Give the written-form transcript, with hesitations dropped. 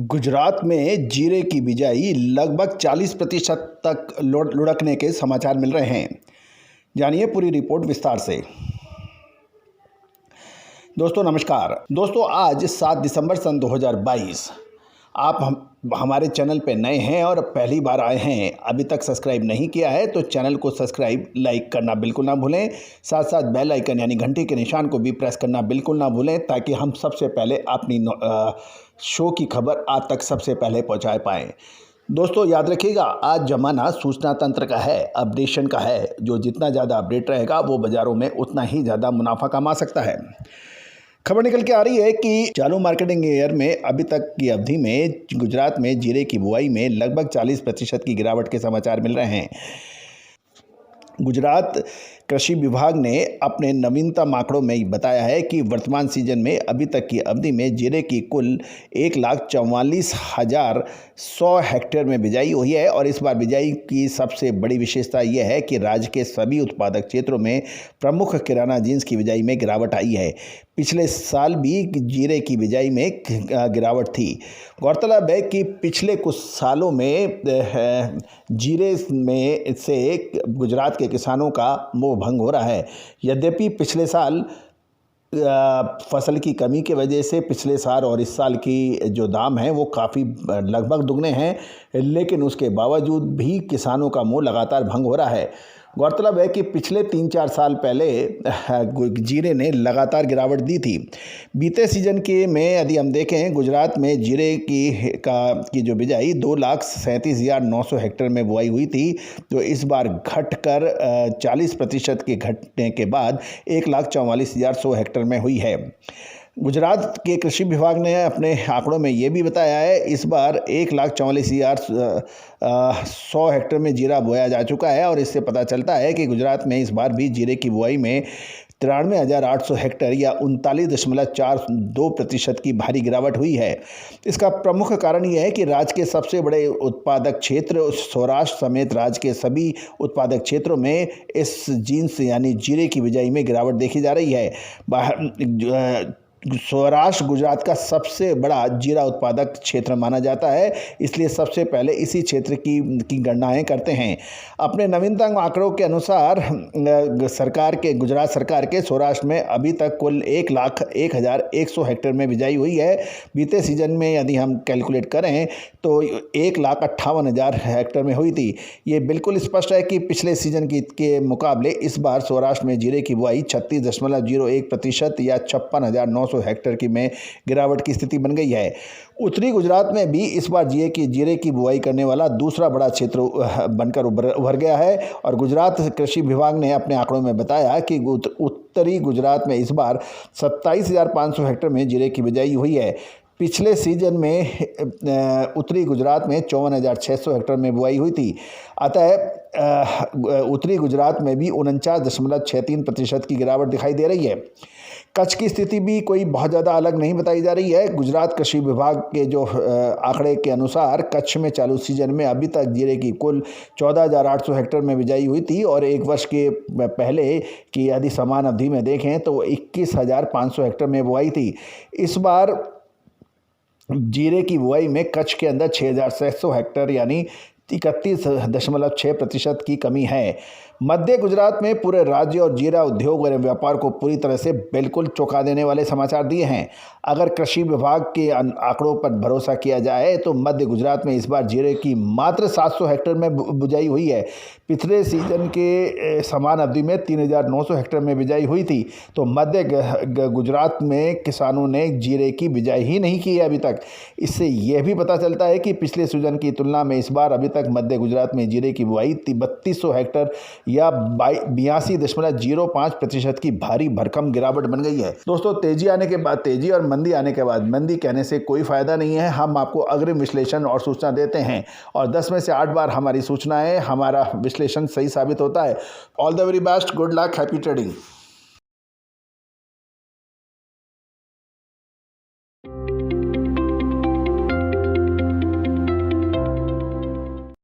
गुजरात में जीरे की बिजाई लगभग 40% तक लुढ़कने के समाचार मिल रहे हैं। जानिए पूरी रिपोर्ट विस्तार से। दोस्तों नमस्कार। दोस्तों आज 7 दिसंबर सन 2022। आप हमारे चैनल पे नए हैं और पहली बार आए हैं, अभी तक सब्सक्राइब नहीं किया है तो चैनल को सब्सक्राइब लाइक करना बिल्कुल ना भूलें। साथ साथ बेल आइकन यानी घंटी के निशान को भी प्रेस करना बिल्कुल ना भूलें, ताकि हम सबसे पहले अपनी शो की खबर आप तक सबसे पहले पहुंचा पाएँ। दोस्तों याद रखिएगा, आज ज़माना सूचना तंत्र का है, अपडेशन का है। जो जितना ज़्यादा अपडेट रहेगा वो बाज़ारों में उतना ही ज़्यादा मुनाफा कमा सकता है। खबर निकल के आ रही है कि चालू मार्केटिंग ईयर में अभी तक की अवधि में गुजरात में जीरे की बुआई में लगभग 40% की गिरावट के समाचार मिल रहे हैं। गुजरात कृषि विभाग ने अपने नवीनतम आंकड़ों में बताया है कि वर्तमान सीजन में अभी तक की अवधि में जीरे की कुल 1,44,100 हेक्टेयर में बिजाई हुई है। और इस बार बिजाई की सबसे बड़ी विशेषता यह है कि राज्य के सभी उत्पादक क्षेत्रों में प्रमुख किराना जींस की बिजाई में गिरावट आई है। पिछले साल भी जीरे की बिजाई में गिरावट थी। गौरतलब है कि पिछले कुछ सालों में जीरे में से गुजरात के किसानों का मोह भंग हो रहा है। यद्यपि पिछले साल फसल की कमी की वजह से पिछले साल और इस साल की जो दाम हैं वो काफ़ी लगभग दुगने हैं, लेकिन उसके बावजूद भी किसानों का मोह लगातार भंग हो रहा है। गौरतलब है कि पिछले 3-4 साल पहले जीरे ने लगातार गिरावट दी थी। बीते सीजन के में यदि हम देखें, गुजरात में जीरे की जो बिजाई 2,37,900 हेक्टेयर में बुआई हुई थी, तो इस बार घटकर 40% के घटने के बाद 1,44,100 हेक्टेयर में हुई है। गुजरात के कृषि विभाग ने अपने आंकड़ों में ये भी बताया है, इस बार 1,44,100 हेक्टेयर में जीरा बोया जा चुका है। और इससे पता चलता है कि गुजरात में इस बार भी जीरे की बुआई में 93,800 हेक्टेयर या 39.42% की भारी गिरावट हुई है। इसका प्रमुख कारण यह है कि राज्य के सबसे बड़े उत्पादक क्षेत्र सौराष्ट्र समेत राज्य के सभी उत्पादक क्षेत्रों में इस जींस यानी जीरे की बिजाई में गिरावट देखी जा रही है। सौराष्ट्र गुजरात का सबसे बड़ा जीरा उत्पादक क्षेत्र माना जाता है, इसलिए सबसे पहले इसी क्षेत्र की गणनाएं करते हैं। अपने नवीनतम आंकड़ों के अनुसार गुजरात सरकार के सौराष्ट्र में अभी तक कुल 1,01,100 हेक्टेयर में बिजाई हुई है। बीते सीजन में यदि हम कैलकुलेट करें तो 1,58,000 हेक्टेयर में हुई थी। ये बिल्कुल स्पष्ट है कि पिछले सीजन के मुकाबले इस बार सौराष्ट्र में जीरे की बुआई 36.01% या 56,900 हेक्टेयर की में गिरावट की स्थिति बन गई है। उत्तरी गुजरात में भी इस बार जीरे की बुआई करने वाला दूसरा बड़ा क्षेत्र बनकर उभर गया है। और गुजरात कृषि विभाग ने अपने आंकड़ों में बताया कि उत्तरी गुजरात में इस बार 27,500 हेक्टेयर में जीरे की बिजाई हुई है। पिछले सीजन में उत्तरी गुजरात में 54,600 हेक्टेयर में बुआई हुई थी। अतः उत्तरी गुजरात में भी 49.63% की गिरावट दिखाई दे रही है। कच्छ की स्थिति भी कोई बहुत ज़्यादा अलग नहीं बताई जा रही है। गुजरात कृषि विभाग के जो आंकड़े के अनुसार कच्छ में चालू सीजन में अभी तक जीरे की कुल 14,800 हेक्टेयर में बिजाई हुई थी। और एक वर्ष के पहले की यदि समान अवधि में देखें तो 21,500 हेक्टेयर में बुआई थी। इस बार जीरे की बुआई में कच्छ के अंदर 6,600 हेक्टेयर यानी 31.6% की कमी है। मध्य गुजरात में पूरे राज्य और जीरा उद्योग और व्यापार को पूरी तरह से बिल्कुल चौंका देने वाले समाचार दिए हैं। अगर कृषि विभाग के आंकड़ों पर भरोसा किया जाए तो मध्य गुजरात में इस बार जीरे की मात्र 700 हेक्टेयर में बुआई हुई है। पिछले सीजन के समान अवधि में 3,900 हेक्टेयर में बिजाई हुई थी। तो मध्य गुजरात में किसानों ने जीरे की बिजाई ही नहीं की है अभी तक। इससे यह भी पता चलता है कि पिछले सीजन की तुलना में इस बार अभी तक मध्य गुजरात में जीरे की बुआई 3,200 हेक्टेयर या 82.05% की भारी भरकम गिरावट बन गई है। दोस्तों तेजी आने के बाद तेजी और मंदी आने के बाद मंदी कहने से कोई फायदा नहीं है। हम आपको अग्रिम विश्लेषण और सूचना देते हैं और 10 में से 8 बार हमारी सूचनाएं, हमारा विश्लेषण सही साबित होता है। All the very best, good luck, happy trading.